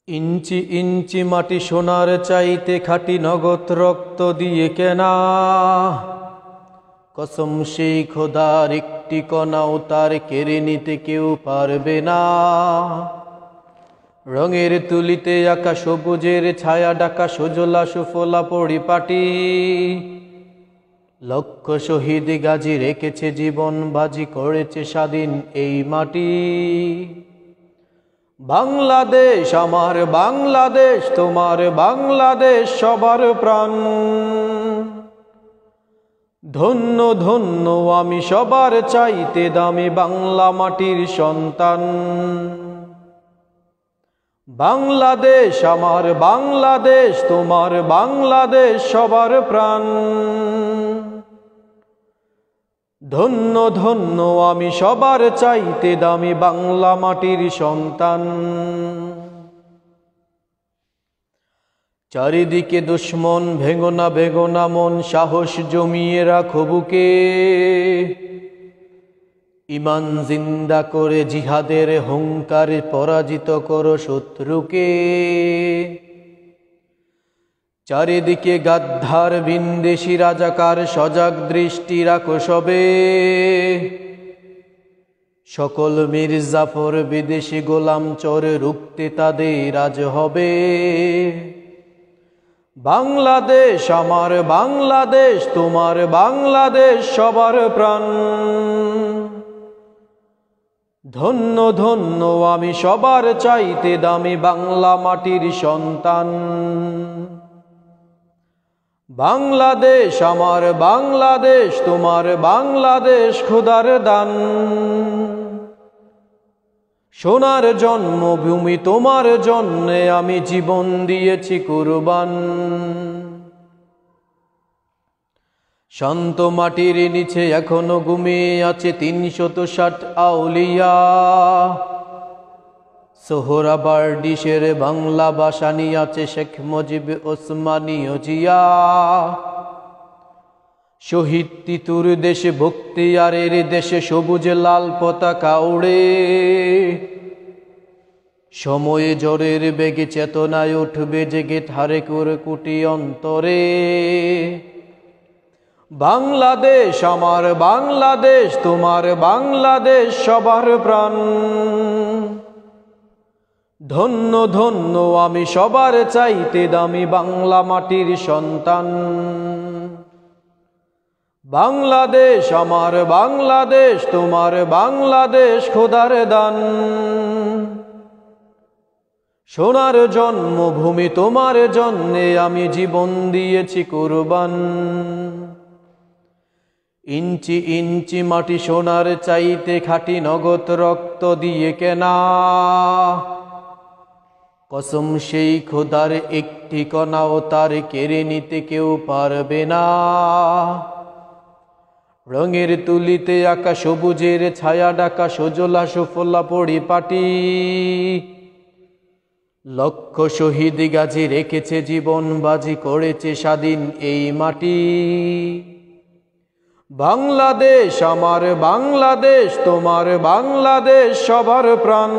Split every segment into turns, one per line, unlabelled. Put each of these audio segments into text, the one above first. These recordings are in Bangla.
ইঞ্চি ইঞ্চি মাটি সোনার চাইতে খাঁটি নগদ রক্ত দিয়ে কেনা। কসম সেই খোদার একটি কণাও তার কেড়ে নিতে কেউ পারবে না। রঙের তুলিতে আঁকা সবুজের ছায়া ডাকা সুজলা সুফলা পরিপাটি। লক্ষ শহীদ গাজী রেখেছে জীবন বাজি করেছে স্বাধীন এই মাটি। বাংলাদেশ আমার বাংলাদেশ, তোমার বাংলাদেশ সবার প্রাণ। ধন্য ধন্য আমি সবার চাইতে দামি বাংলা মাটির সন্তান। বাংলাদেশ আমার বাংলাদেশ, তোমার বাংলাদেশ সবার প্রাণ। ধন্য ধন্য আমি সবার চাইতে দামি বাংলা মাটির সন্তান। চারিদিকে দুশ্মন, ভেঙোনা বেগোনা মন, সাহস জমিয়ে রাখো বুকে। ইমান জিন্দা করে জিহাদের হুঙ্কারে পরাজিত করো শত্রুকে। চারিদিকে গাদ্দার বিন্দেশি রাজাকার, সজাগ দৃষ্টি রাখো সবে। সকল মির্জাফর বিদেশি গোলাম চোর রুখতে তাদের আজ হবে। বাংলাদেশ আমার বাংলাদেশ, তোমার বাংলাদেশ সবার প্রাণ। ধন্য ধন্য আমি সবার চাইতে দামি বাংলা মাটির সন্তান। বাংলাদেশ আমার বাংলাদেশ, তোমার বাংলাদেশ খোদার দান। সোনার জন্মভূমি তোমার জন্যে আমি জীবন দিয়েছি কুরবান। শান্ত মাটির নিচে এখনো ঘুমিয়ে আছে ৩৬০ আউলিয়া। সোহরাবার্ডিশের বাংলা ভাষানি আছে শেখ মুজিব ওসমানীয় জিয়া। শহীদ তিতুর দেশে বখতিয়ারের দেশে সবুজ লাল পতাকা উড়ে। সময়ে ঝড়ের বেগে চেতনায় উঠবে জেগে ঠারে করে কুটি অন্তরে। বাংলাদেশ আমার বাংলাদেশ, তোমার বাংলাদেশ সবার প্রাণ। ধন্য ধন্য আমি সবার চাইতে দামি বাংলা মাটির সন্তান। বাংলাদেশ আমার বাংলাদেশ, তোমার বাংলাদেশ খোদার দান। সোনার জন্মভূমি তোমার জন্যে আমি জীবন দিয়েছি কুরবান। ইঞ্চি ইঞ্চি মাটি সোনার চাইতে খাঁটি নগদ রক্ত দিয়ে কেনা। কসম সেই খোদার একটি কণাও তার কেড়ে নিতে কেউ পারবে না। রঙের তুলিতে আঁকা সবুজের ছায়া ডাকা সুজলা সুফলা পরিপাটি। লক্ষ শহীদ গাজী রেখেছে জীবন বাজি করেছে স্বাধীন এই মাটি। বাংলাদেশ আমার বাংলাদেশ, তোমার বাংলাদেশ সবার প্রাণ।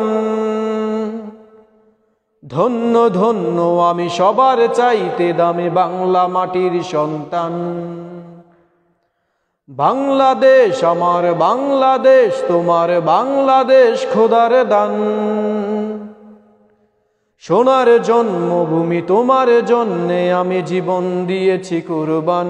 ধন্য ধন্য আমি সবার চাইতে দামি বাংলা মাটির সন্তান। বাংলাদেশ আমার বাংলাদেশ, তোমার বাংলাদেশ খোদার দান। সোনার জন্মভূমি তোমার জন্যে আমি জীবন দিয়েছি কুরবান।